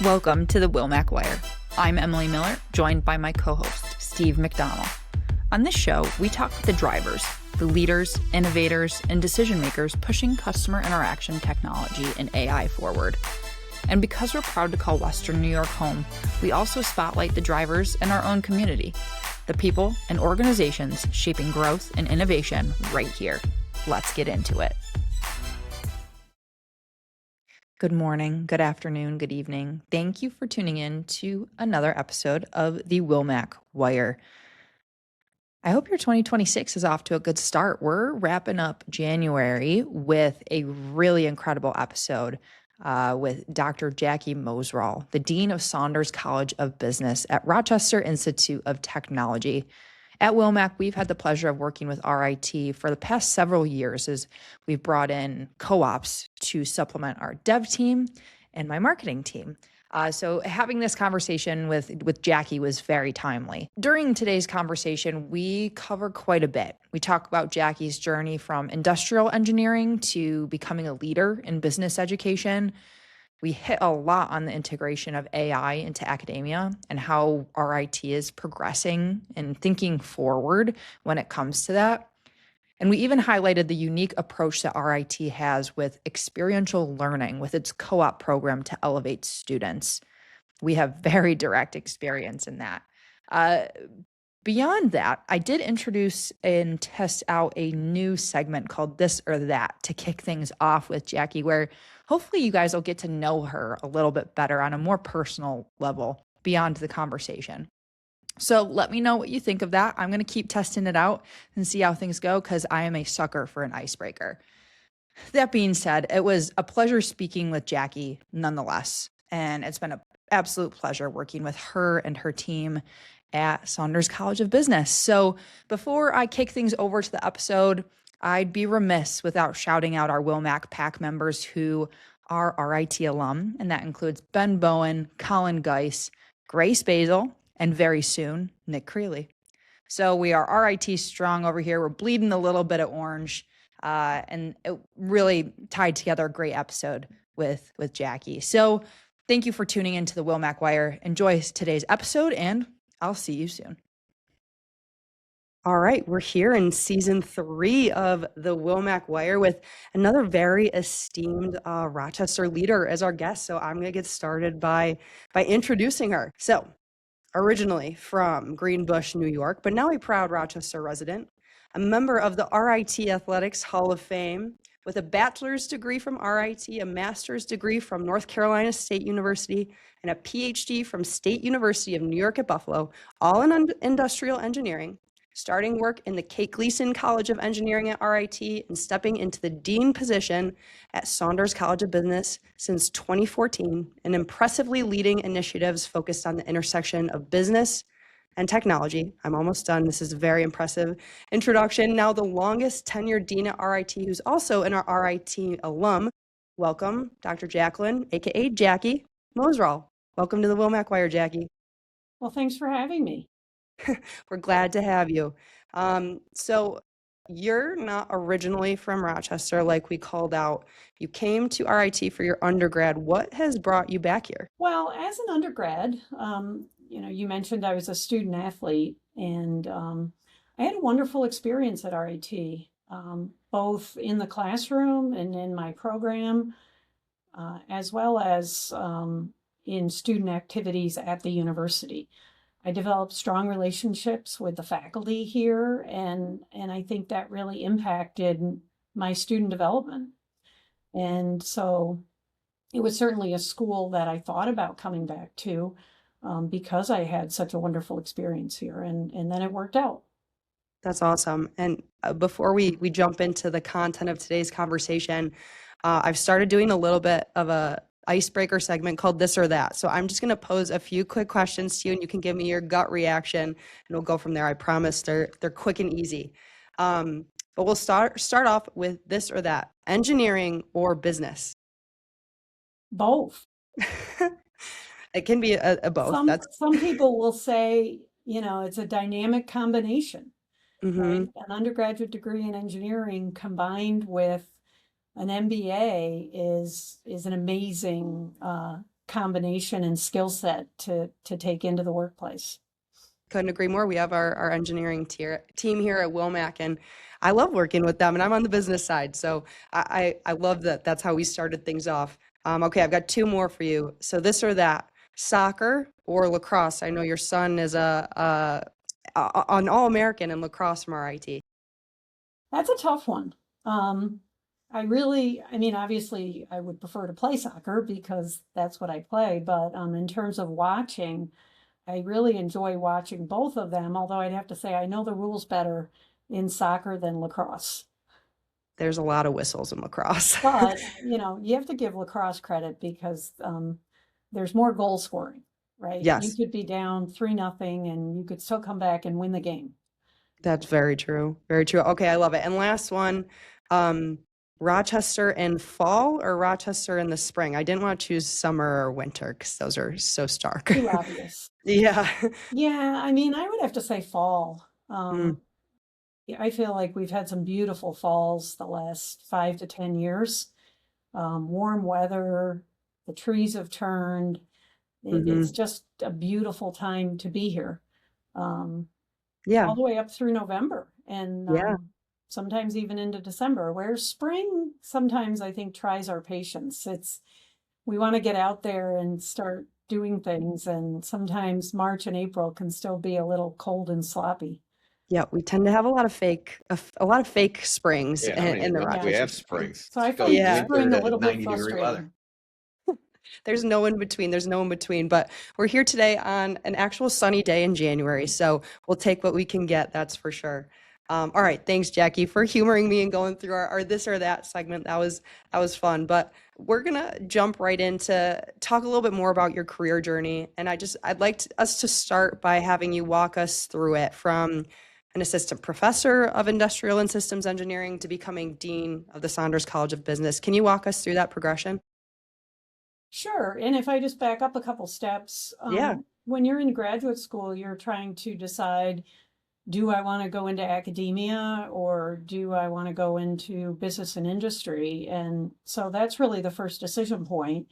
Welcome to the Wilmac Wire. I'm Emily Miller, joined by my co-host, Steve McDonnell. On this show, we talk with the drivers, the leaders, innovators, and decision makers pushing customer interaction technology and AI forward. And because we're proud to call Western New York home, we also spotlight the drivers in our own community, the people and organizations shaping growth and innovation right here. Let's get into it. Good morning, good afternoon, good evening. Thank you for tuning in to another episode of the Wilmac Wire. I hope your 2026 is off to a good start. We're wrapping up January with a really incredible episode with Dr. Jacquie Mozrall, the Dean of Saunders College of Business at Rochester Institute of Technology. At Wilmac, we've had the pleasure of working with RIT for the past several years as we've brought in co-ops to supplement our dev team and my marketing team. So having this conversation with Jacquie was very timely. During today's conversation, we cover quite a bit. We talk about Jacquie's journey from industrial engineering to becoming a leader in business education. We hit a lot on the integration of AI into academia and how RIT is progressing and thinking forward when it comes to that. And we even highlighted the unique approach that RIT has with experiential learning with its co-op program to elevate students. We have very direct experience in that. Beyond that, I did introduce and test out a new segment called This or That to kick things off with Jacquie, where hopefully you guys will get to know her a little bit better on a more personal level beyond the conversation. So let me know what you think of that. I'm going to keep testing it out and see how things go because I am a sucker for an icebreaker. That being said, it was a pleasure speaking with Jacquie nonetheless. And it's been an absolute pleasure working with her and her team at Saunders College of Business. So before I kick things over to the episode, I'd be remiss without shouting out our Wilmac PAC members who are RIT alum, and that includes Ben Bowen, Colin Geis, Grace Basil, and very soon, Nick Creeley. So we are RIT strong over here. We're bleeding a little bit of orange, and it really tied together a great episode with Jacquie. So thank you for tuning into the Wilmac Wire. Enjoy today's episode, and I'll see you soon. All right, we're here in season 3 of the Wilmac Wire with another very esteemed Rochester leader as our guest. So I'm going to get started by introducing her. So originally from Greenbush, New York, but now a proud Rochester resident, a member of the RIT Athletics Hall of Fame with a bachelor's degree from RIT, a master's degree from North Carolina State University, and a PhD from State University of New York at Buffalo, all in industrial engineering, starting work in the Kate Gleason College of Engineering at RIT and stepping into the dean position at Saunders College of Business since 2014, and impressively leading initiatives focused on the intersection of business and technology. I'm almost done. This is a very impressive introduction. Now the longest tenured dean at RIT, who's also an RIT alum. Welcome, Dr. Jacqueline, aka Jacquie Mozrall. Welcome to the Wilmac Wire, Jacquie. Well, thanks for having me. We're glad to have you. So you're not originally from Rochester, like we called out. You came to RIT for your undergrad. What has brought you back here? Well, as an undergrad, you mentioned I was a student athlete, and I had a wonderful experience at RIT, both in the classroom and in my program, as well as in student activities at the university. I developed strong relationships with the faculty here, and I think that really impacted my student development. And so it was certainly a school that I thought about coming back to because I had such a wonderful experience here, and then it worked out. That's awesome. And before we jump into the content of today's conversation, I've started doing a little bit of a icebreaker segment called This or That. So I'm just going to pose a few quick questions to you, and you can give me your gut reaction, and we'll go from there. I promise they're quick and easy. But we'll start off with this or that: engineering or business? Both. It can be a both. Some people will say, it's a dynamic combination. Mm-hmm. Right? An undergraduate degree in engineering combined with an MBA is an amazing combination and skill set to take into the workplace. Couldn't agree more. We have our engineering team here at Wilmac, and I love working with them, and I'm on the business side. So I love that. That's how we started things off. Okay, I've got two more for you. So this or that, soccer or lacrosse? I know your son is an All-American in lacrosse from RIT. That's a tough one. I mean, obviously I would prefer to play soccer because that's what I play, but in terms of watching, I really enjoy watching both of them, although I'd have to say I know the rules better in soccer than lacrosse. There's a lot of whistles in lacrosse. But, you have to give lacrosse credit because there's more goal scoring, right? Yes. You could be down 3-0 and you could still come back and win the game. That's very true. Very true. Okay, I love it. And last one, Rochester in fall or Rochester in the spring? I didn't want to choose summer or winter because those are so stark. Too obvious. Yeah. Yeah, I mean, I would have to say fall. I feel like we've had some beautiful falls the last 5 to 10 years. Warm weather, the trees have turned. It's just a beautiful time to be here. Yeah. All the way up through November and sometimes even into December, where spring sometimes I think tries our patience. We want to get out there and start doing things, and sometimes March and April can still be a little cold and sloppy. Yeah, we tend to have a lot of fake springs in the Rochester. We have springs. So I find spring a little bit 90-degree frustrating. weather. There's no in between, but we're here today on an actual sunny day in January, so we'll take what we can get, that's for sure. All right, thanks, Jackie, for humoring me and going through our this or that segment. That was fun, but we're gonna jump right into talk a little bit more about your career journey, and I'd like us to start by having you walk us through it from an assistant professor of industrial and systems engineering to becoming dean of the Saunders College of Business. Can you walk us through that progression? Sure. And if I just back up a couple steps, when you're in graduate school, you're trying to decide, do I want to go into academia or do I want to go into business and industry? And so that's really the first decision point.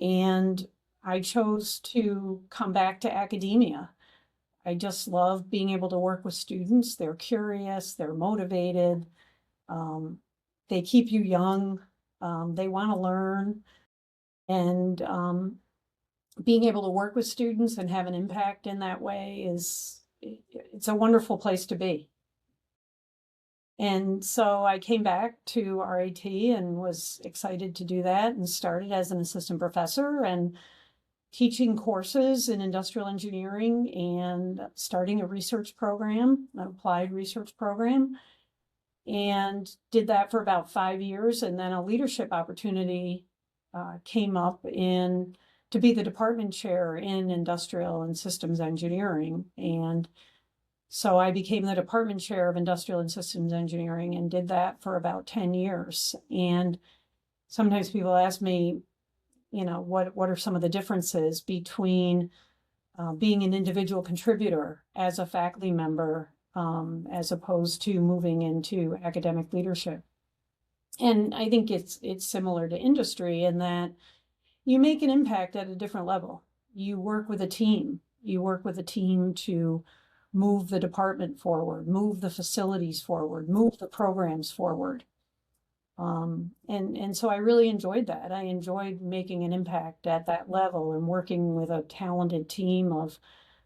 And I chose to come back to academia. I just love being able to work with students. They're curious, they're motivated, they keep you young, they want to learn. And being able to work with students and have an impact in that way it's a wonderful place to be. And so I came back to RIT and was excited to do that and started as an assistant professor and teaching courses in industrial engineering and starting a research program, an applied research program, and did that for about 5 years. And then a leadership opportunity came up to be the department chair in industrial and systems engineering. And so I became the department chair of industrial and systems engineering and did that for about 10 years. And sometimes people ask me, what are some of the differences between being an individual contributor as a faculty member as opposed to moving into academic leadership. And I think it's similar to industry in that you make an impact at a different level. You work with a team. You work with a team to move the department forward, move the facilities forward, move the programs forward. And so I really enjoyed that. I enjoyed making an impact at that level and working with a talented team of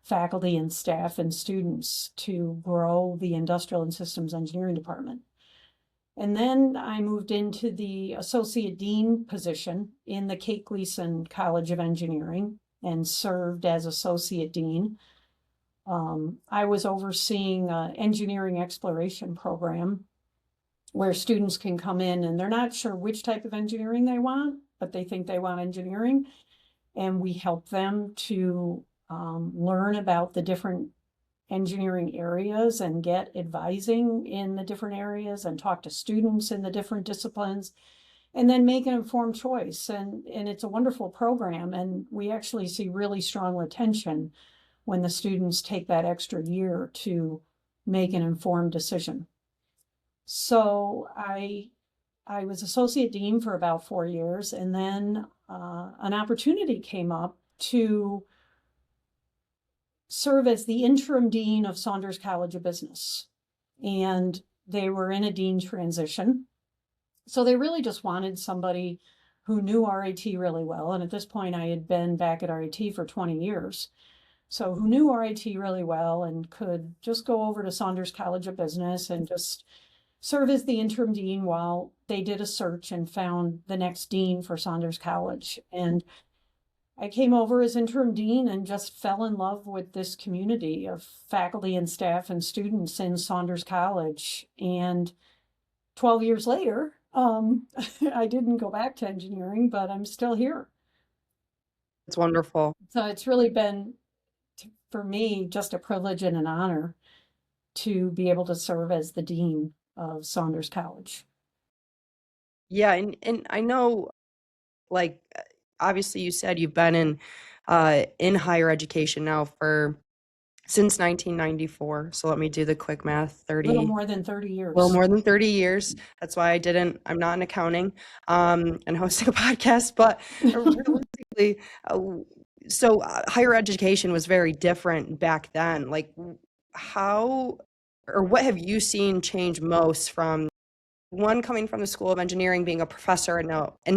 faculty and staff and students to grow the industrial and systems engineering department. And then I moved into the associate dean position in the Kate Gleason College of Engineering and served as associate dean. I was overseeing an engineering exploration program where students can come in and they're not sure which type of engineering they want, but they think they want engineering. And we help them to learn about the different engineering areas and get advising in the different areas and talk to students in the different disciplines and then make an informed choice. And it's a wonderful program. And we actually see really strong retention when the students take that extra year to make an informed decision. So I was associate dean for about 4 years, and then an opportunity came up to serve as the interim dean of Saunders College of Business. And they were in a dean transition. So they really just wanted somebody who knew RIT really well. And at this point, I had been back at RIT for 20 years. So who knew RIT really well and could just go over to Saunders College of Business and just serve as the interim dean while they did a search and found the next dean for Saunders College. And I came over as interim dean and just fell in love with this community of faculty and staff and students in Saunders College. And 12 years later, I didn't go back to engineering, but I'm still here. It's wonderful. So it's really been, for me, just a privilege and an honor to be able to serve as the dean of Saunders College. Yeah, and I know, like, obviously you said you've been in higher education now since 1994. So let me do the quick math. A little more than 30 years. Well, more than 30 years. That's why I'm not in accounting and hosting a podcast, but realistically, so higher education was very different back then. Like, how or what have you seen change most from one coming from the School of Engineering, being a professor, and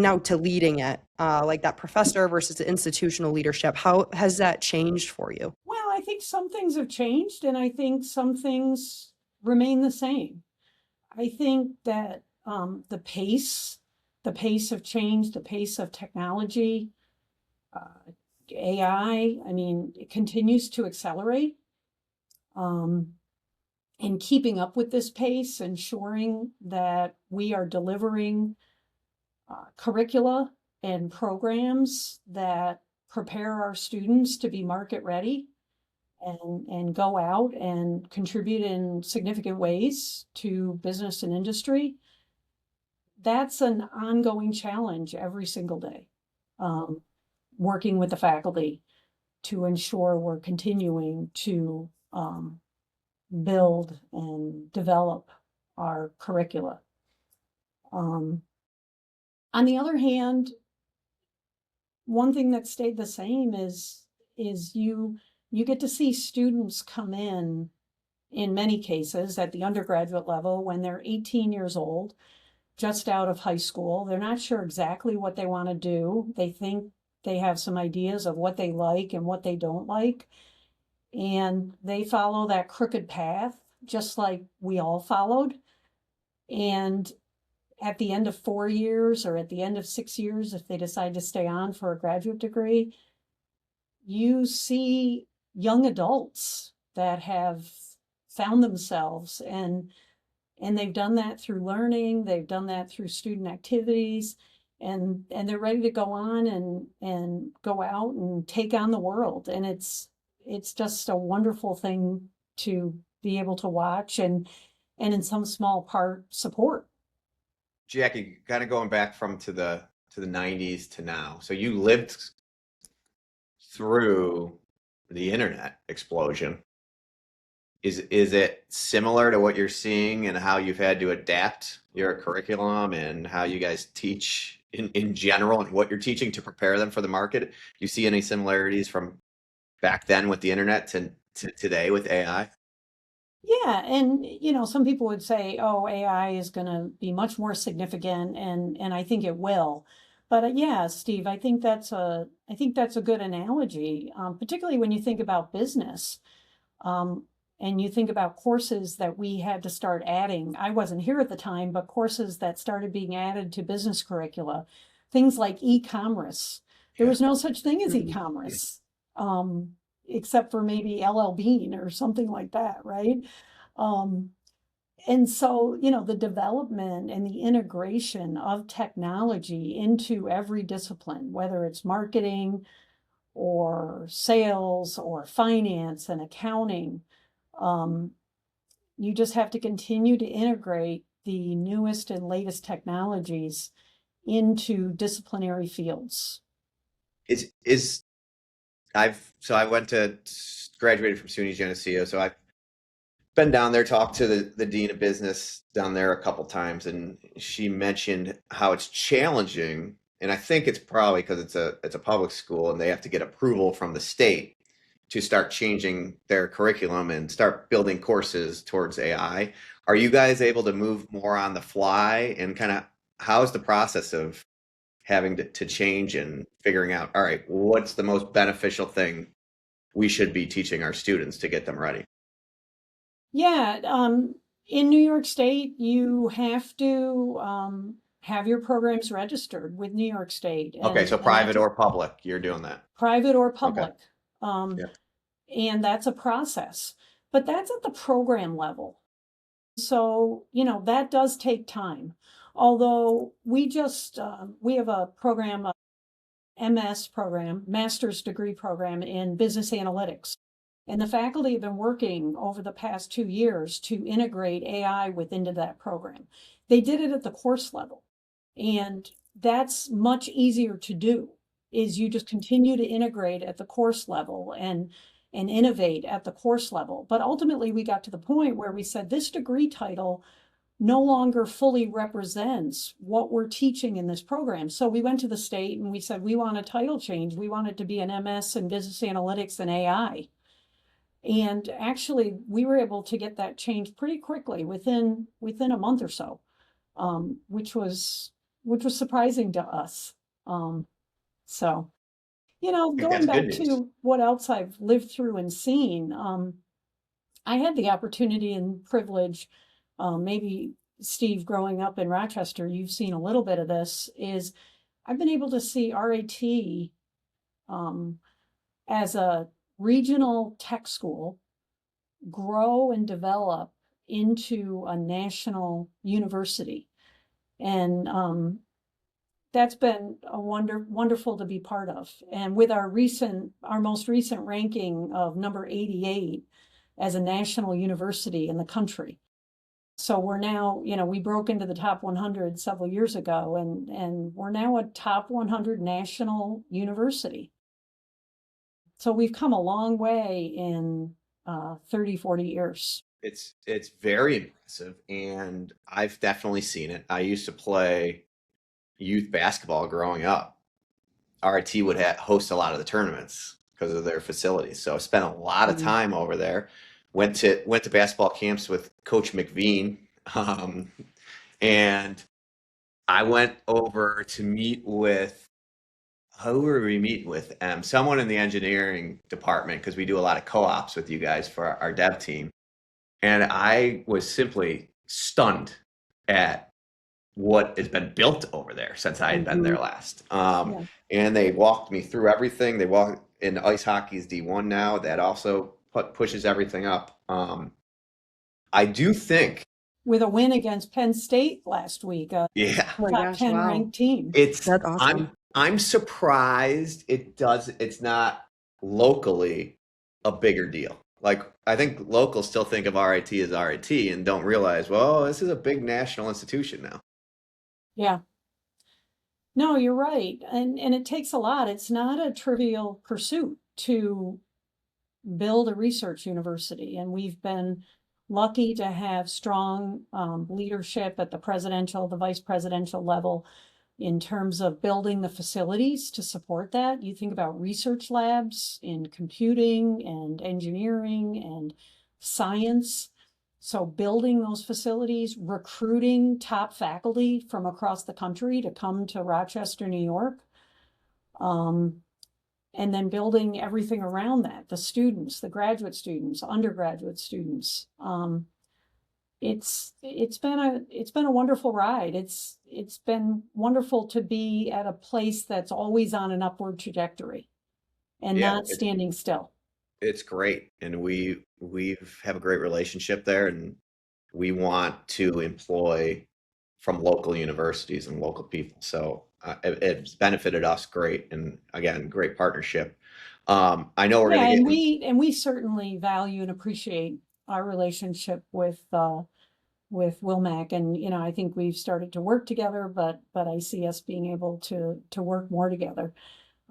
now to leading it, like that professor versus the institutional leadership? How has that changed for you? Well, I think some things have changed, and I think some things remain the same. I think that the pace of change, the pace of technology, AI, I mean, it continues to accelerate. And keeping up with this pace, ensuring that we are delivering curricula and programs that prepare our students to be market ready and go out and contribute in significant ways to business and industry. That's an ongoing challenge every single day, working with the faculty to ensure we're continuing to build and develop our curricula. On the other hand, one thing that stayed the same is you get to see students come in many cases at the undergraduate level when they're 18 years old, just out of high school. They're not sure exactly what they want to do. They think they have some ideas of what they like and what they don't like. And they follow that crooked path, just like we all followed. And at the end of 4 years or at the end of 6 years, if they decide to stay on for a graduate degree, you see young adults that have found themselves, and they've done that through learning, they've done that through student activities, and they're ready to go on and go out and take on the world. And it's just a wonderful thing to be able to watch and in some small part support. Jackie, kind of going back to the 90s to now. So you lived through the internet explosion. Is it similar to what you're seeing and how you've had to adapt your curriculum and how you guys teach in general and what you're teaching to prepare them for the market? Do you see any similarities from back then with the internet to today with AI? Yeah, and some people would say, "Oh, AI is going to be much more significant," and I think it will. But yeah, Steve, I think that's a good analogy, particularly when you think about business, and you think about courses that we had to start adding. I wasn't here at the time, but courses that started being added to business curricula, things like e-commerce. There was no such thing as e-commerce. Except for maybe LL Bean or something like that, right? And so, the development and the integration of technology into every discipline, whether it's marketing or sales or finance and accounting, you just have to continue to integrate the newest and latest technologies into disciplinary fields. I went to graduated from SUNY Geneseo, so I've been down there, talked to the dean of business down there a couple times, and she mentioned how it's challenging and I think it's probably because it's a public school and they have to get approval from the state to start changing their curriculum and start building courses towards AI. Are you guys able to move more on the fly, and kind of how's the process of having to change and figuring out, all right, what's the most beneficial thing we should be teaching our students to get them ready? Yeah, in New York State, you have to have your programs registered with New York State. Okay, so And private that's or public, you're doing that. private or Okay. public. Yeah. And that's a process, but that's at the program level. So, that does take time. Although we have a program, MS program, master's degree program in business analytics. And the faculty have been working over the past 2 years to integrate AI within that program. They did it at the course level. And that's much easier to do, is you just continue to integrate at the course level and innovate at the course level. But ultimately, we got to the point where we said this degree title no longer fully represents what we're teaching in this program. So we went to the state and we said, we want a title change. We want it to be an MS in business analytics and AI. And actually, we were able to get that changed pretty quickly within a month or so, which was surprising to us. So, I think going that's back good news. to what else I've lived through and seen, I had the opportunity and privilege, maybe Steve, growing up in Rochester, you've seen a little bit of this, is I've been able to see RAT as a regional tech school grow and develop into a national university. And that's been a wonderful to be part of. And with our most recent ranking of number 88 as a national university in the country. So we're now, we broke into the top 100 several years ago, and we're now a top 100 national university. So we've come a long way in 30, 40 years. It's very impressive, and I've definitely seen it. I used to play youth basketball growing up. RIT would host a lot of the tournaments because of their facilities. So I spent a lot of time over there. Went to basketball camps with Coach McVean, and I went over to meet with, who were we meeting with? Someone in the engineering department, because we do a lot of co-ops with you guys for our dev team. And I was simply stunned at what has been built over there since I had been there last. And they walked me through everything. They walked in ice hockey's D1 now. That also pushes everything up. I do think, with a win against Penn State last week, yeah, Oh my top gosh, 10 wow. ranked team. That's awesome. I'm surprised it's not locally a bigger deal. Like, I think locals still think of RIT as RIT and don't realize, well, this is a big national institution now. Yeah. No, you're right. And it takes a lot. It's not a trivial pursuit to build a research university. And we've been lucky to have strong leadership at the presidential, the vice presidential level in terms of building the facilities to support that. You think about research labs in computing and engineering and science. So building those facilities, recruiting top faculty from across the country to come to Rochester, New York, and then building everything around that, the students, the graduate students, undergraduate students. It's been a wonderful ride. It's been wonderful to be at a place that's always on an upward trajectory and not standing still. It's great, and we have a great relationship there, and we want to employ from local universities and local people. So it's benefited us great, and again, great partnership. I know we're going to get. And we certainly value and appreciate our relationship with Wilmac, and I think we've started to work together, but I see us being able to work more together.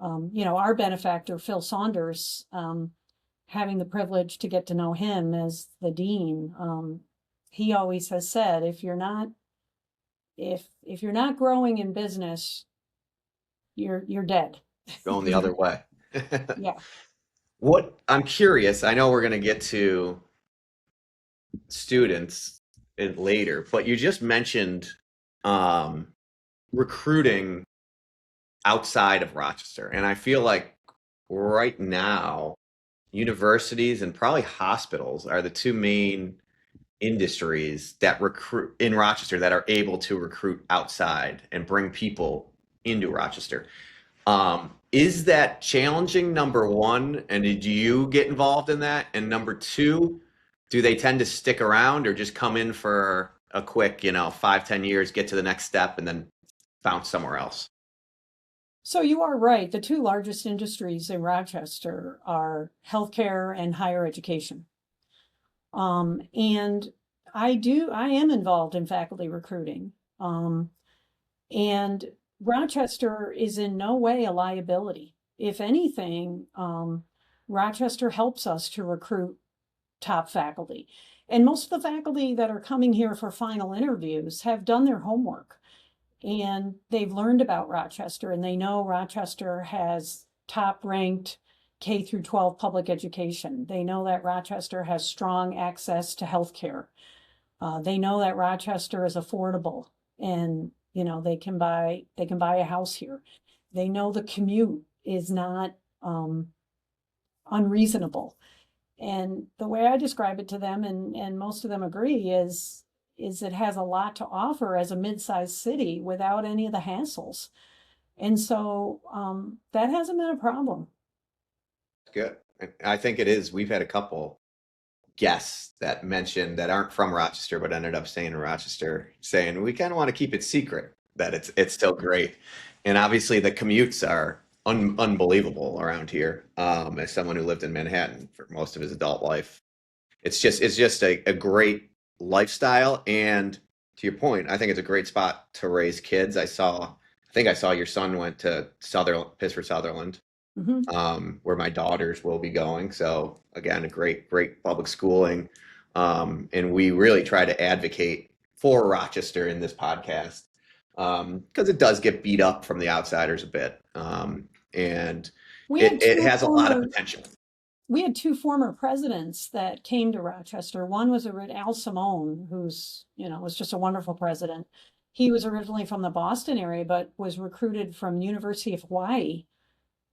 Our benefactor, Phil Saunders, having the privilege to get to know him as the dean, he always has said, if you're not growing in business, you're dead. Going the other way. Yeah. What I'm curious, I know we're going to get to students later, but you just mentioned um, recruiting outside of Rochester. And I feel like right now, universities and probably hospitals are the two main industries that recruit in Rochester that are able to recruit outside and bring people into Rochester. Is that challenging, number one? And did you get involved in that? And number two, do they tend to stick around or just come in for a quick, 5, 10 years, get to the next step and then bounce somewhere else? So you are right. The two largest industries in Rochester are healthcare and higher education. And I am involved in faculty recruiting. And Rochester is in no way a liability. If anything, Rochester helps us to recruit top faculty. And most of the faculty that are coming here for final interviews have done their homework and they've learned about Rochester and they know Rochester has top ranked K through 12 public education. They know that Rochester has strong access to healthcare. They know that Rochester is affordable and they can buy a house here. They know the commute is not unreasonable. And the way I describe it to them, and most of them agree, is it has a lot to offer as a mid-sized city without any of the hassles. And so that hasn't been a problem. Good. I think it is. We've had a couple guests that mentioned that aren't from Rochester, but ended up staying in Rochester, saying we kind of want to keep it secret that it's still great. And obviously the commutes are unbelievable around here. As someone who lived in Manhattan for most of his adult life, it's just a great lifestyle. And to your point, I think it's a great spot to raise kids. I think I saw your son went to Pittsford Sutherland, where my daughters will be going. So again, a great public schooling. And we really try to advocate for Rochester in this podcast because it does get beat up from the outsiders a bit. And it has a lot of potential. We had two former presidents that came to Rochester. One was Al Simone, who's, was just a wonderful president. He was originally from the Boston area, but was recruited from University of Hawaii.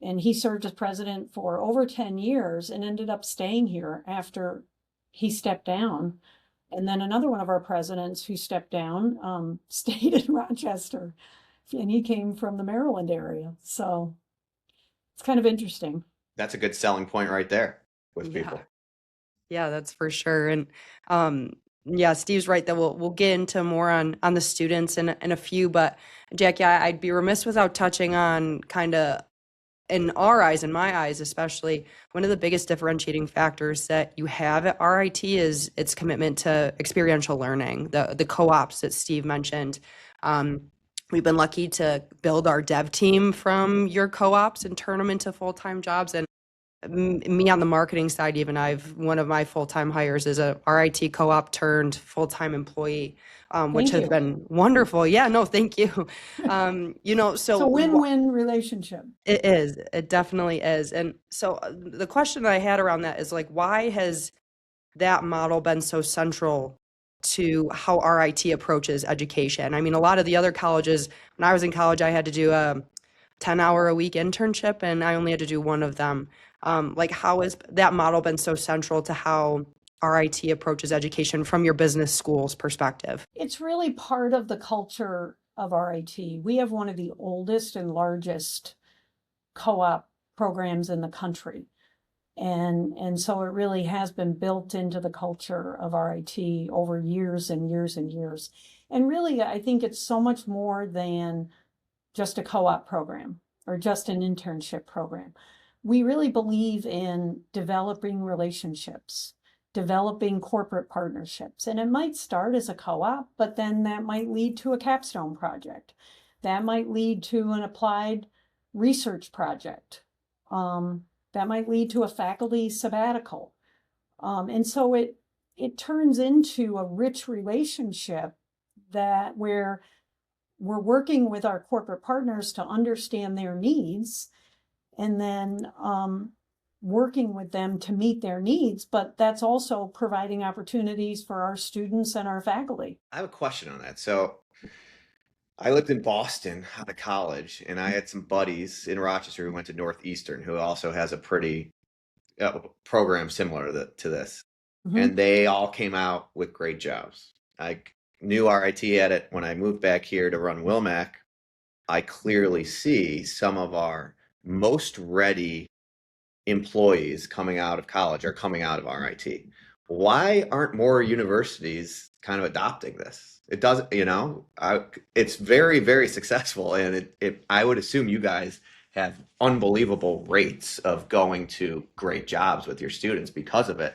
And he served as president for over 10 years and ended up staying here after he stepped down. And then another one of our presidents who stepped down stayed in Rochester, and he came from the Maryland area. So it's kind of interesting. That's a good selling point right there with people. Yeah, that's for sure. And yeah, Steve's right that we'll get into more on the students in a few. But Jackie, I'd be remiss without touching on kind of, in our eyes, in my eyes especially, one of the biggest differentiating factors that you have at RIT is its commitment to experiential learning, the co-ops that Steve mentioned. We've been lucky to build our dev team from your co-ops and turn them into full-time jobs. And me on the marketing side, even one of my full-time hires is a RIT co-op turned full-time employee, which has been wonderful. Yeah, no, thank you. So it's a win-win relationship. It is. It definitely is. And so the question that I had around that is like, why has that model been so central to how RIT approaches education? I mean, a lot of the other colleges, when I was in college, I had to do a 10-hour-a-week internship, and I only had to do one of them. How has that model been so central to how RIT approaches education from your business school's perspective? It's really part of the culture of RIT. We have one of the oldest and largest co-op programs in the country. And so it really has been built into the culture of RIT over years and years and years. And really, I think it's so much more than just a co-op program or just an internship program. We really believe in developing relationships, developing corporate partnerships. And it might start as a co-op, but then that might lead to a capstone project. That might lead to an applied research project. That might lead to a faculty sabbatical. And so it turns into a rich relationship where we're working with our corporate partners to understand their needs, and then working with them to meet their needs, but that's also providing opportunities for our students and our faculty. I have a question on that. So I lived in Boston out of college, and I had some buddies in Rochester who went to Northeastern, who also has a pretty program similar to this. And they all came out with great jobs. I knew RIT at it when I moved back here to run Wilmac. I clearly see some of our most ready employees coming out of college are coming out of RIT. Why aren't more universities kind of adopting this? It doesn't, it's very, very successful. And I would assume you guys have unbelievable rates of going to great jobs with your students because of it.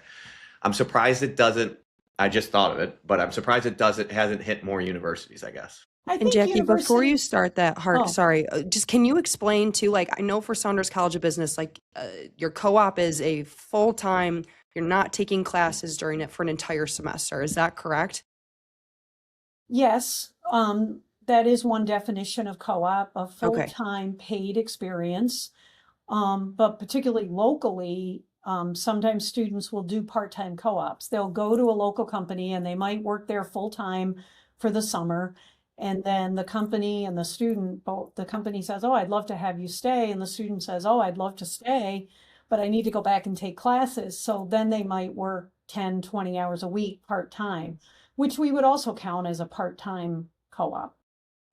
I'm surprised it doesn't, I just thought of it, but I'm surprised it hasn't hit more universities, I guess. I And think Jackie, before you university, start that, sorry, just can you explain to, like, I know for Saunders College of Business, like, your co-op is a full-time, you're not taking classes during it for an entire semester. Is that correct? yes, that is one definition of co-op, a Okay. full-time paid experience. But particularly locally, sometimes students will do part-time co-ops. They'll go to a local company and they might work there full-time for the summer. And then the company and the student, both the company says, oh, I'd love to have you stay. And the student says, oh, I'd love to stay, but I need to go back and take classes. So then they might work 10, 20 hours a week part-time, which we would also count as a part-time co-op.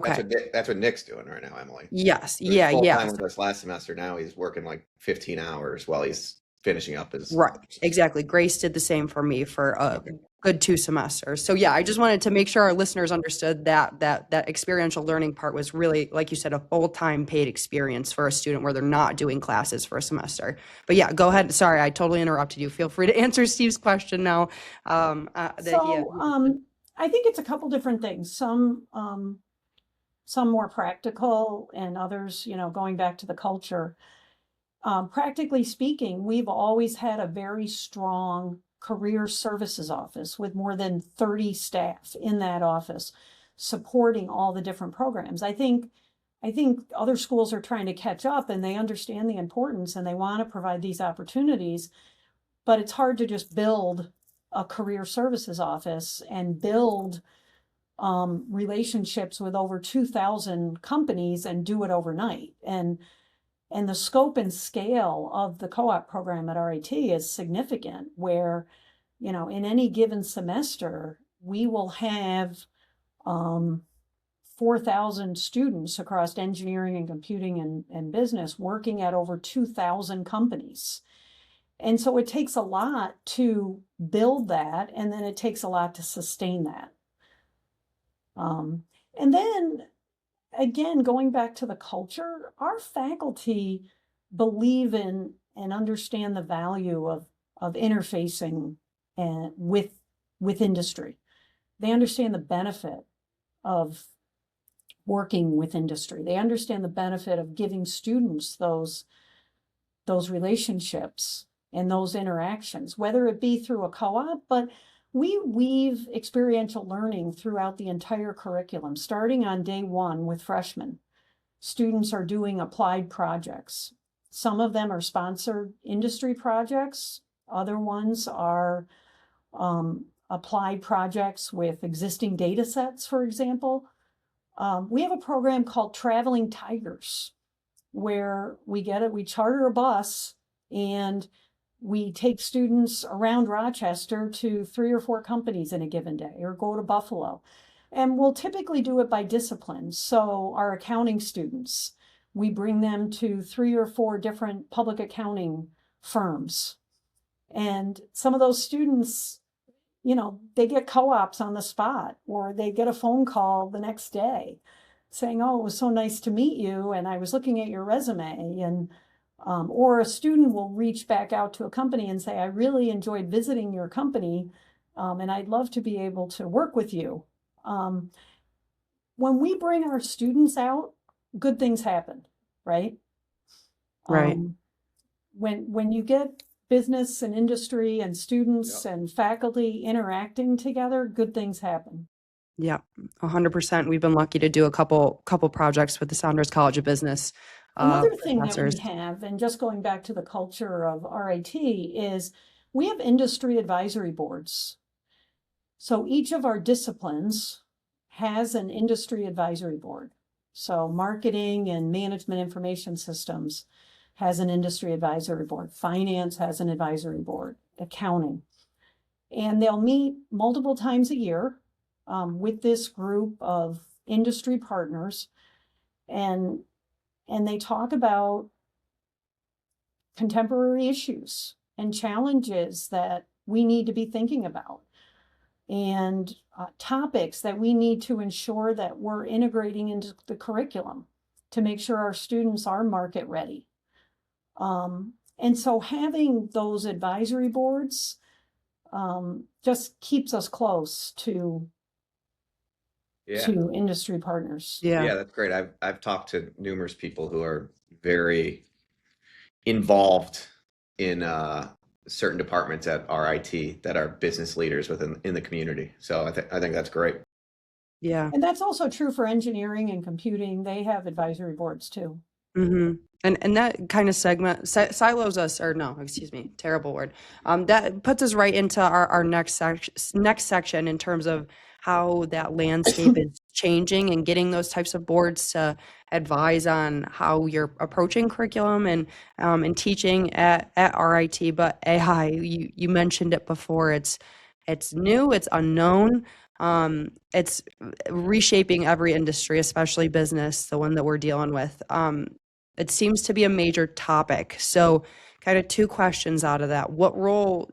Okay. That's what Nick's doing right now, Emily. Yes. He was Yeah. full-time Yeah. with us last semester. Now he's working like 15 hours while he's finishing up his. Right. Exactly. Grace did the same for me for a good 2 semesters. So yeah, I just wanted to make sure our listeners understood that experiential learning part was really, like you said, a full-time paid experience for a student where they're not doing classes for a semester. But yeah, go ahead. Sorry, I totally interrupted you. Feel free to answer Steve's question now. I think it's a couple different things. Some more practical and others, going back to the culture. Practically speaking, we've always had a very strong career services office with more than 30 staff in that office supporting all the different programs. I think other schools are trying to catch up and they understand the importance and they want to provide these opportunities, but it's hard to just build a career services office and build relationships with over 2,000 companies and do it overnight. And the scope and scale of the co-op program at RIT is significant, where, in any given semester, we will have 4,000 students across engineering and computing and business working at over 2,000 companies. And so it takes a lot to build that, and then it takes a lot to sustain that. And then, again, going back to the culture, our faculty believe in and understand the value of interfacing with industry. They understand the benefit of working with industry. They understand the benefit of giving students those relationships and those interactions, whether it be through a co-op, but we weave experiential learning throughout the entire curriculum, starting on day one with freshmen. Students are doing applied projects. Some of them are sponsored industry projects. Other ones are applied projects with existing data sets, for example. We have a program called Traveling Tigers, where we charter a bus and we take students around Rochester to 3 or 4 companies in a given day, or go to Buffalo. And we'll typically do it by discipline. So our accounting students, we bring them to 3 or 4 different public accounting firms. And some of those students, they get co-ops on the spot, or they get a phone call the next day saying, oh, it was so nice to meet you, and I was looking at your resume. And or a student will reach back out to a company and say, I really enjoyed visiting your company, and I'd love to be able to work with you. When we bring our students out, good things happen, right? Right. When you get business and industry and students and faculty interacting together, good things happen. Yeah, 100%. We've been lucky to do a couple projects with the Saunders College of Business Another thing that professors. we have, and just going back to the culture of RIT, is we have industry advisory boards. So each of our disciplines has an industry advisory board. So marketing and management information systems has an industry advisory board. Finance has an advisory board, accounting. And they'll meet multiple times a year with this group of industry partners. And they talk about contemporary issues and challenges that we need to be thinking about, and topics that we need to ensure that we're integrating into the curriculum to make sure our students are market ready. And so having those advisory boards just keeps us close to industry partners. Yeah, that's great. I've talked to numerous people who are very involved in certain departments at RIT that are business leaders in the community. So I think that's great. Yeah. And that's also true for engineering and computing. They have advisory boards too. Mm-hmm. And that kind of silos us, or no, excuse me, terrible word. That puts us right into our next section in terms of how that landscape is changing and getting those types of boards to advise on how you're approaching curriculum and teaching at RIT. But AI, you mentioned it before. It's new, it's unknown. It's reshaping every industry, especially business, the one that we're dealing with. It seems to be a major topic. So kind of two questions out of that. What role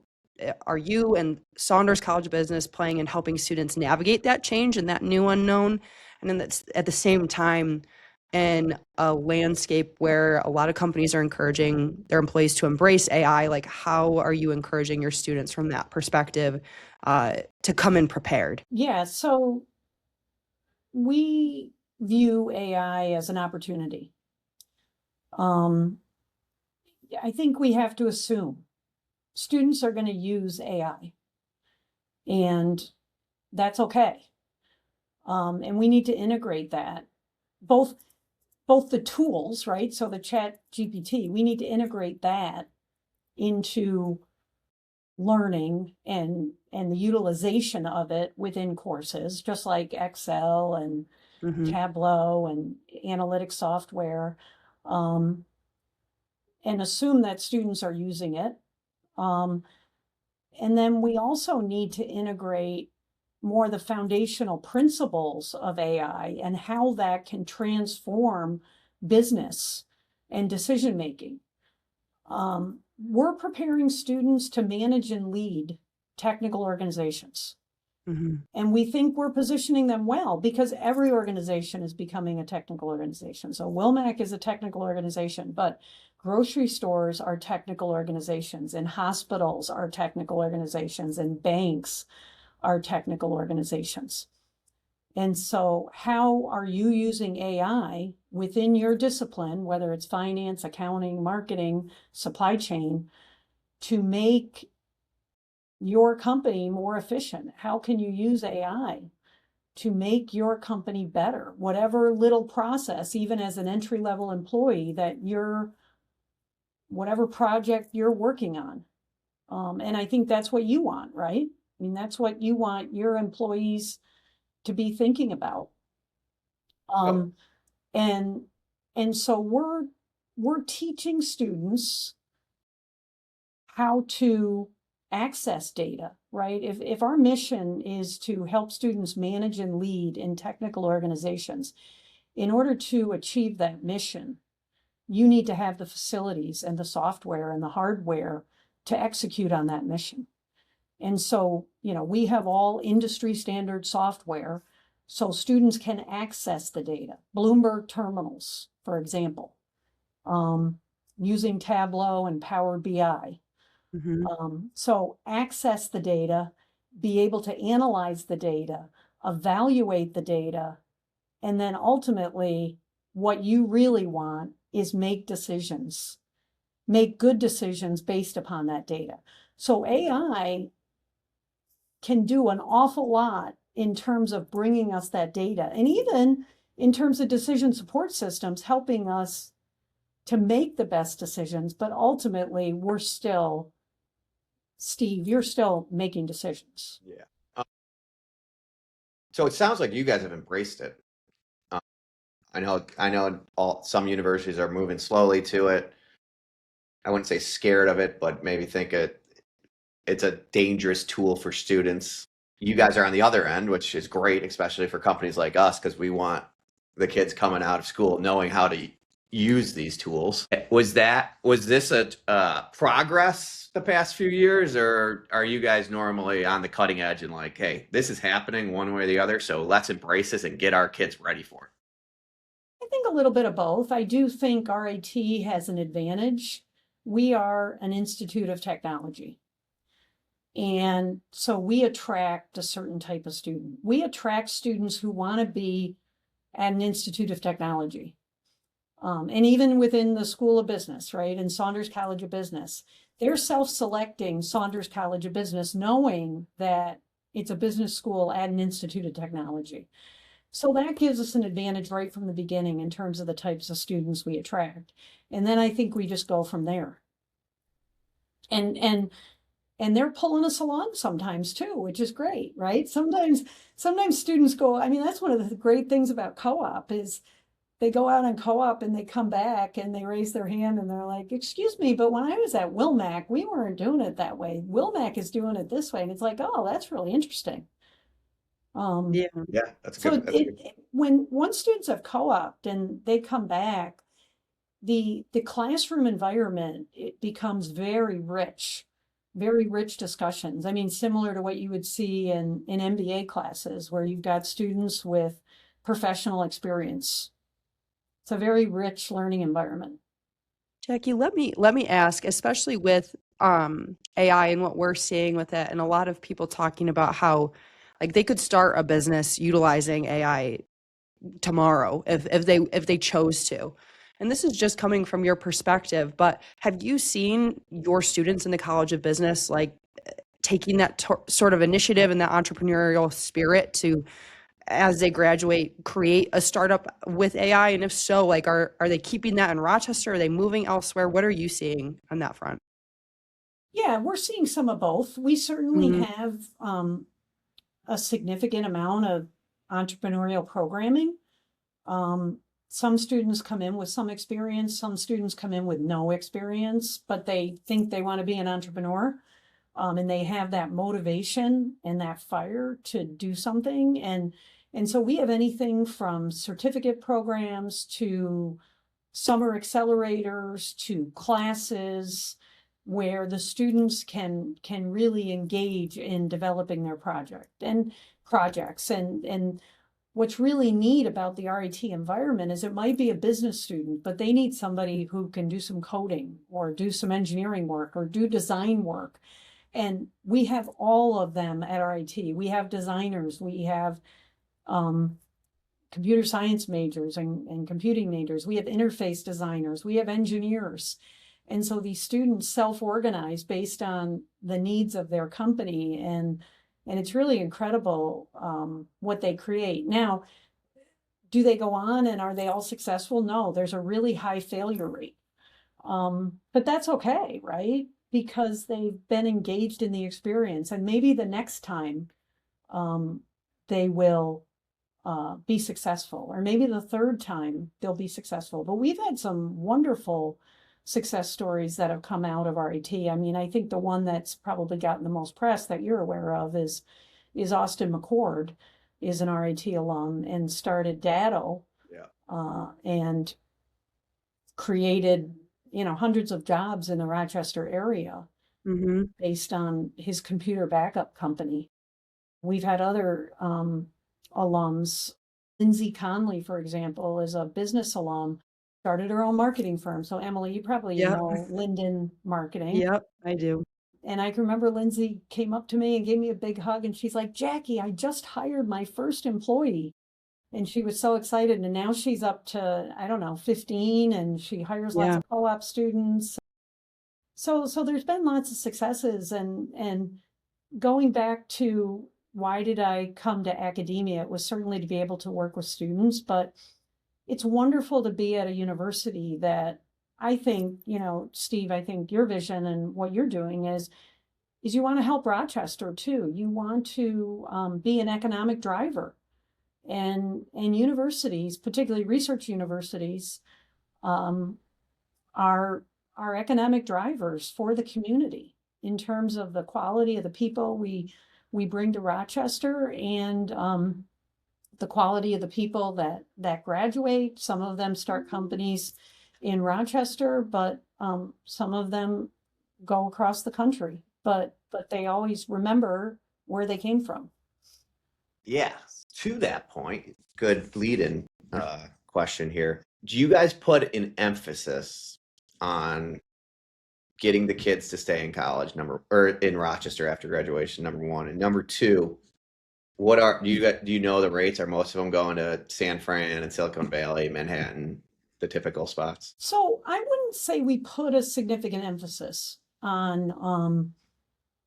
are you and Saunders College of Business playing in helping students navigate that change and that new unknown? And then that's at the same time in a landscape where a lot of companies are encouraging their employees to embrace AI, like how are you encouraging your students from that perspective to come in prepared? Yeah, so we view AI as an opportunity. I think we have to assume students are going to use AI, and that's okay. And we need to integrate that, both the tools, right? So the Chat GPT, we need to integrate that into learning and the utilization of it within courses, just like Excel and Tableau and analytic software, and assume that students are using it. And then we also need to integrate more the foundational principles of AI and how that can transform business and decision making. We're preparing students to manage and lead technical organizations. And we think we're positioning them well because every organization is becoming a technical organization. So Wilmac is a technical organization, but grocery stores are technical organizations, and hospitals are technical organizations, and banks are technical organizations. And so how are you using AI within your discipline, whether it's finance, accounting, marketing, supply chain, to make your company more efficient? How can you use AI to make your company better? Whatever little process, even as an entry-level employee, that whatever project you're working on. And I think that's what you want, right? I mean, that's what you want your employees to be thinking about. And so we're teaching students how to access data, right? If our mission is to help students manage and lead in technical organizations, in order to achieve that mission, you need to have the facilities and the software and the hardware to execute on that mission. And so, we have all industry standard software so students can access the data. Bloomberg terminals, for example, using Tableau and Power BI. So access the data, be able to analyze the data, evaluate the data, and then ultimately what you really want is make good decisions based upon that data. So AI can do an awful lot in terms of bringing us that data, and even in terms of decision support systems, helping us to make the best decisions. But ultimately, we're still, Steve, you're still making decisions. Yeah. So it sounds like you guys have embraced it. I know some universities are moving slowly to it. I wouldn't say scared of it, but maybe think it's a dangerous tool for students. You guys are on the other end, which is great, especially for companies like us, because we want the kids coming out of school knowing how to use these tools. Was this a progress the past few years, or are you guys normally on the cutting edge and like, hey, this is happening one way or the other, so let's embrace this and get our kids ready for it? I think a little bit of both. I do think RIT has an advantage. We are an institute of technology. And so we attract a certain type of student. We attract students who want to be at an institute of technology. And even within the School of Business, right, in Saunders College of Business, they're self-selecting Saunders College of Business, knowing that it's a business school at an institute of technology. So that gives us an advantage right from the beginning in terms of the types of students we attract. And then I think we just go from there. And they're pulling us along sometimes too, which is great, right? Sometimes students go, I mean, that's one of the great things about co-op is they go out on co-op and they come back and they raise their hand and they're like, excuse me, but when I was at Wilmac, we weren't doing it that way. Wilmac is doing it this way. And it's like, oh, that's really interesting. Yeah. Yeah, that's So good. once students have co-opted and they come back, the classroom environment, it becomes very rich discussions. I mean, similar to what you would see in MBA classes where you've got students with professional experience. It's a very rich learning environment. Jackie, let me ask, especially with AI and what we're seeing with it, and a lot of people talking about how like they could start a business utilizing AI tomorrow if they chose to. And this is just coming from your perspective, but have you seen your students in the College of Business like taking that sort of initiative and that entrepreneurial spirit to, as they graduate, create a startup with AI? And if so, like, are they keeping that in Rochester? Are they moving elsewhere? What are you seeing on that front? Yeah, we're seeing some of both. We certainly have a significant amount of entrepreneurial programming. Some students come in with some experience, some students come in with no experience, but they think they want to be an entrepreneur. And they have that motivation and that fire to do something. And so we have anything from certificate programs to summer accelerators to classes where the students can really engage in developing their projects. And what's really neat about the RIT environment is it might be a business student, but they need somebody who can do some coding or do some engineering work or do design work. And we have all of them at RIT. We have designers, we have computer science majors and computing majors. We have interface designers, we have engineers. And so these students self-organize based on the needs of their company. And it's really incredible what they create. Now, do they go on and are they all successful? No, there's a really high failure rate. But that's okay, right? Because they've been engaged in the experience. And maybe the next time they will be successful. Or maybe the third time they'll be successful. But we've had some wonderful success stories that have come out of RIT. I mean, I think the one that's probably gotten the most press that you're aware of is Austin McCord, is an RIT alum and started Datto. And created, hundreds of jobs in the Rochester area based on his computer backup company. We've had other alums. Lindsay Conley, for example, is a business alum, started her own marketing firm. So Emily, you probably know Linden Marketing. Yep, I do. And I can remember Lindsay came up to me and gave me a big hug and she's like, Jackie, I just hired my first employee. And she was so excited. And now she's up to, 15, and she hires lots of co-op students. So there's been lots of successes. And going back to why did I come to academia? It was certainly to be able to work with students, but it's wonderful to be at a university that I think, Steve, I think your vision and what you're doing is you want to help Rochester too. You want to be an economic driver, and universities, particularly research universities, are economic drivers for the community in terms of the quality of the people we bring to Rochester, and the quality of the people that graduate. Some of them start companies in Rochester, but some of them go across the country. But they always remember where they came from. Yeah, to that point, good lead-in question here. Do you guys put an emphasis on getting the kids to stay in college, or in Rochester after graduation, number one, and number two, do you know the rates? Are most of them going to San Fran and Silicon Valley, Manhattan, the typical spots? So I wouldn't say we put a significant emphasis on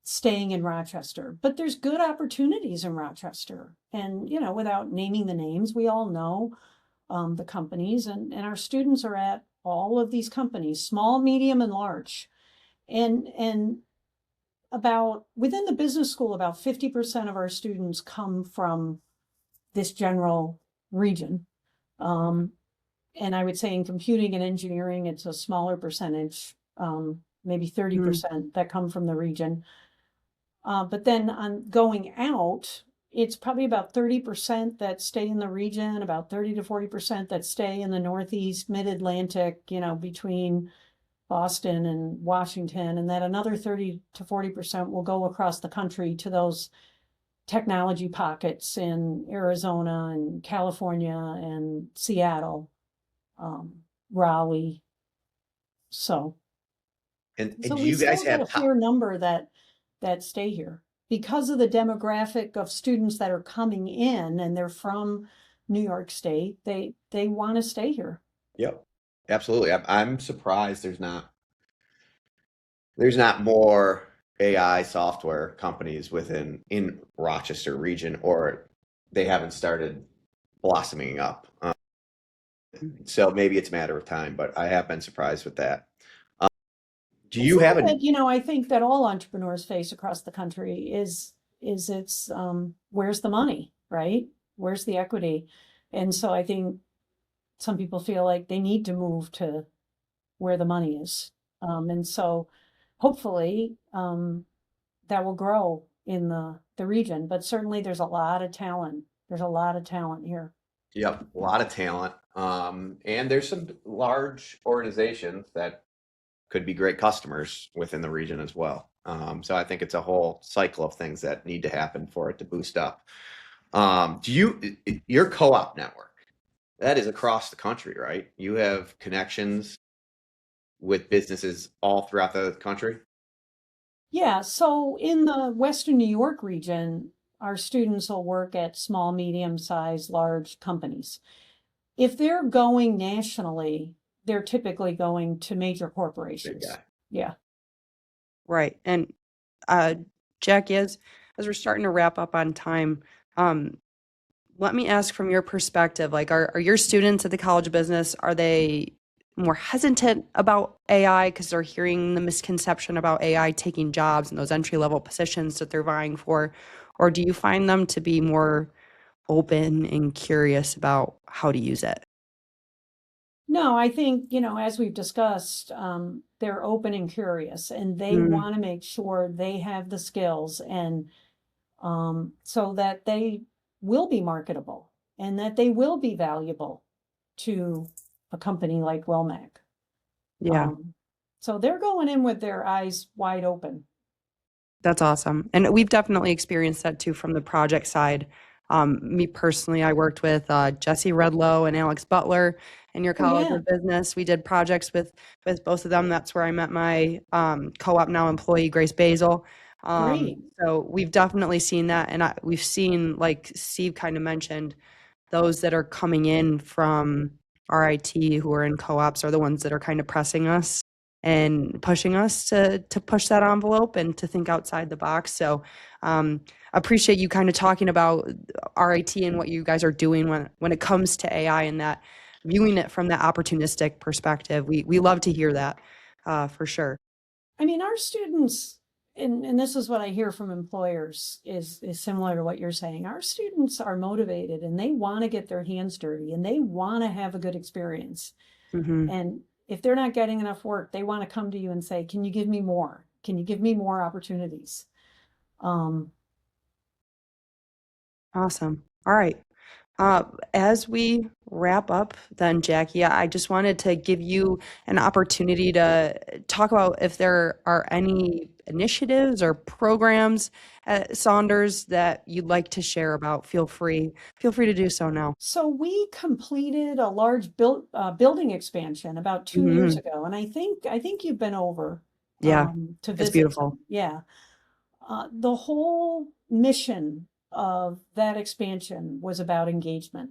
staying in Rochester, but there's good opportunities in Rochester. And, without naming the names, we all know the companies, and our students are at all of these companies, small, medium, and large. And within the business school, about 50% of our students come from this general region. And I would say in computing and engineering, it's a smaller percentage, maybe 30% that come from the region. But then on going out, it's probably about 30% that stay in the region, about 30 to 40% that stay in the Northeast, Mid-Atlantic, between Boston and Washington, and that another 30 to 40% will go across the country to those technology pockets in Arizona and California and Seattle, Raleigh. So And do you we guys still get have a fair number that stay here because of the demographic of students that are coming in, and they're from New York State. They want to stay here. Yep, absolutely. I'm surprised there's not more AI software companies in Rochester region, or they haven't started blossoming up. So maybe it's a matter of time, but I have been surprised with that. Do you have I think that all entrepreneurs face across the country is it's where's the money, right? Where's the equity? And so I think some people feel like they need to move to where the money is. And so hopefully that will grow in the region, but certainly there's a lot of talent. There's a lot of talent here. Yep, a lot of talent. And there's some large organizations that could be great customers within the region as well. So I think it's a whole cycle of things that need to happen for it to boost up. Your co-op network, that is across the country, right? You have connections with businesses all throughout the country? Yeah, so in the Western New York region, our students will work at small, medium-sized, large companies. If they're going nationally, they're typically going to major corporations. Yeah. Right. And Jackie, as we're starting to wrap up on time, let me ask from your perspective, like are your students at the College of Business, are they more hesitant about AI because they're hearing the misconception about AI taking jobs in those entry-level positions that they're vying for? Or do you find them to be more open and curious about how to use it? No, I think, as we've discussed, they're open and curious, and they want to make sure they have the skills, and so that they will be marketable and that they will be valuable to a company like Wilmac. Yeah. So they're going in with their eyes wide open. That's awesome. And we've definitely experienced that too from the project side. Me personally, I worked with Jesse Redlow and Alex Butler in your College of Business. We did projects with both of them. That's where I met my co-op now employee, Grace Basil. Great. So we've definitely seen that. And we've seen, like Steve kind of mentioned, those that are coming in from RIT who are in co-ops are the ones that are kind of pressing us. and pushing us to push that envelope and to think outside the box. So appreciate you kind of talking about RIT and what you guys are doing when it comes to AI and that viewing it from that opportunistic perspective. We love to hear that for sure. I mean, our students, and this is what I hear from employers, is similar to what you're saying. Our students are motivated and they want to get their hands dirty and they want to have a good experience. Mm-hmm. And if they're not getting enough work, they want to come to you and say, can you give me more? Can you give me more opportunities? Awesome. All right. As we wrap up then, Jackie, I just wanted to give you an opportunity to talk about if there are any initiatives or programs at Saunders that you'd like to share about. Feel free to do so now. So we completed a large building expansion about 2 years ago, and I think you've been over Yeah, to it's visit. beautiful. Yeah. The whole mission of that expansion was about engagement.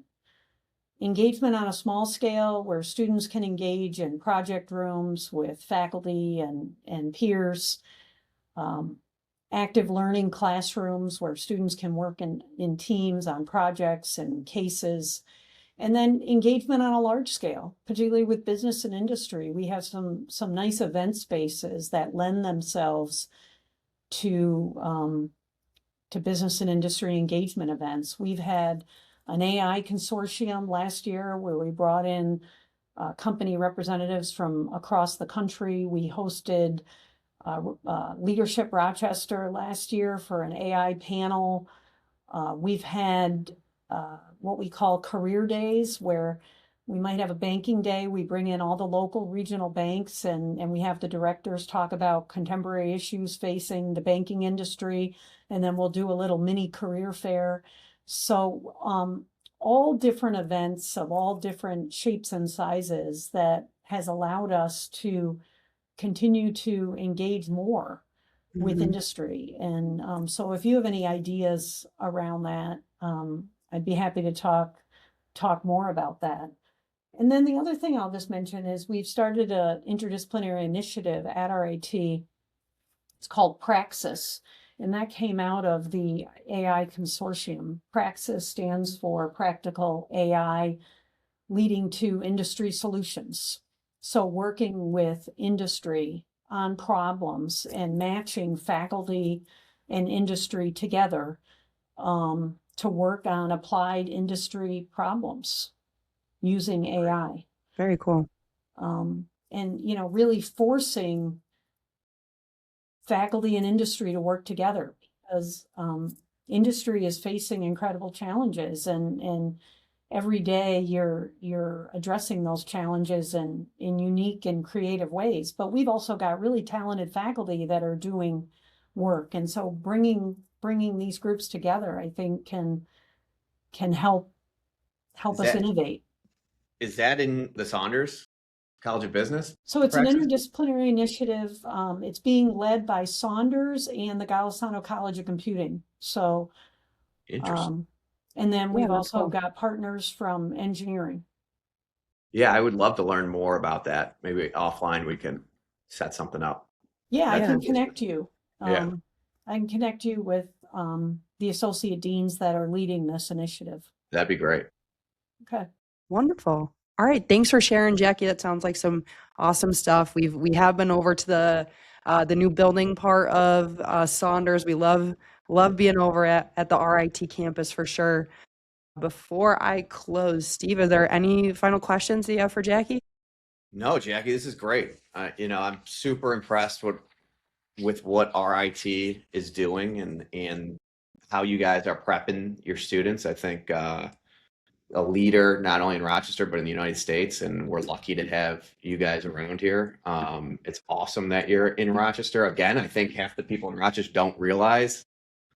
Engagement on a small scale where students can engage in project rooms with faculty and peers, active learning classrooms where students can work in teams on projects and cases, and then engagement on a large scale, particularly with business and industry. We have some nice event spaces that lend themselves to business and industry engagement events. We've had an AI consortium last year where we brought in company representatives from across the country. We hosted Leadership Rochester last year for an AI panel. We've had what we call career days, where we might have a banking day. We bring in all the local regional banks and we have the directors talk about contemporary issues facing the banking industry. And then we'll do a little mini career fair. So all different events of all different shapes and sizes that has allowed us to continue to engage more with industry. And so if you have any ideas around that, I'd be happy to talk more about that. And then the other thing I'll just mention is we've started an interdisciplinary initiative at RIT. It's called Praxis, and that came out of the AI consortium. Praxis stands for Practical AI Leading to Industry Solutions. So working with industry on problems and matching faculty and industry together to work on applied industry problems using AI. Very cool. And, really forcing faculty and industry to work together, because industry is facing incredible challenges, and every day you're addressing those challenges in unique and creative ways. But we've also got really talented faculty that are doing work, and so bringing these groups together, I think, can help us innovate. Is that in the Saunders College of Business? So it's Praxis? an interdisciplinary initiative. It's being led by Saunders and the Golisano College of Computing. So, Interesting. and then we've that's also cool. got partners from engineering. Yeah, I would love to learn more about that. Maybe offline we can set something up. Yeah, I Yeah. can connect you. Yeah. I can connect you with the associate deans that are leading this initiative. That'd be great. Okay. Wonderful. All right. Thanks for sharing, Jackie. That sounds like some awesome stuff. We have been over to the new building part of Saunders. We love being over at the RIT campus for sure. Before I close, Steve, are there any final questions that you have for Jackie? No, Jackie, this is great. I'm super impressed with what RIT is doing and how you guys are prepping your students. I think a leader not only in Rochester but in the United States, and we're lucky to have you guys around here. It's awesome that you're in Rochester. Again, I think half the people in Rochester don't realize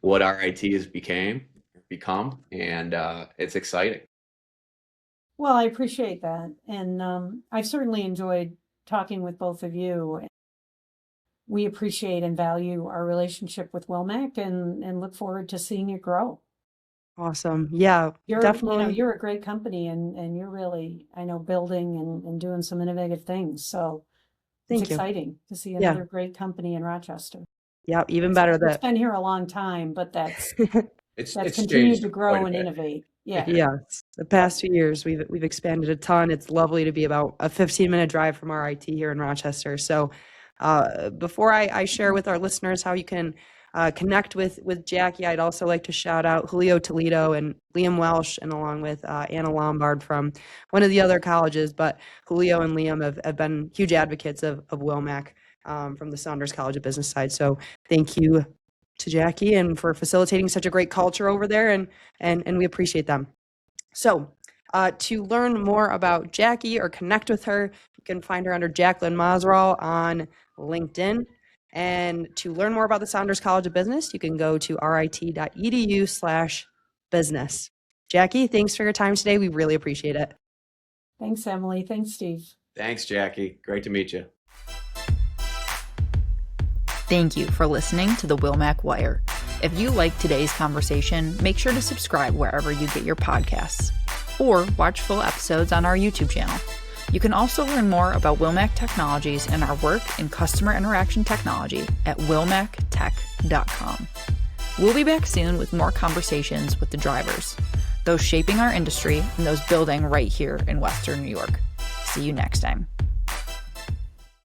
what RIT has become, and it's exciting. Well, I appreciate that. And I've certainly enjoyed talking with both of you. We appreciate and value our relationship with Wilmac and look forward to seeing it grow. Awesome. Yeah, definitely. You're a great company and you're really, I know, building and doing some innovative things. So Thank it's you. exciting to see Yeah. another great company in Rochester. Yeah, even better It's that. been here a long time, but that's It's continued changed to quite grow a and bit. innovate. Yeah. Yes, the past 2 years we've expanded a ton. It's lovely to be about a 15-minute drive from our IT here in Rochester. So, before I share with our listeners how you can connect with Jackie, I'd also like to shout out Julio Toledo and Liam Welsh, and along with Anna Lombard from one of the other colleges. But Julio and Liam have been huge advocates of Wilmac from the Saunders College of Business side. So thank you to Jackie and for facilitating such a great culture over there, and we appreciate them. So to learn more about Jackie or connect with her, you can find her under Jacquie Mozrall on LinkedIn. And to learn more about the Saunders College of Business, you can go to rit.edu/business. Jackie, thanks for your time today. We really appreciate it. Thanks, Emily. Thanks, Steve. Thanks, Jackie. Great to meet you. Thank you for listening to the Wilmac Wire. If you like today's conversation, make sure to subscribe wherever you get your podcasts, or watch full episodes on our YouTube channel. You can also learn more about Wilmac Technologies and our work in customer interaction technology at wilmactech.com. We'll be back soon with more conversations with the drivers, those shaping our industry and those building right here in Western New York. See you next time.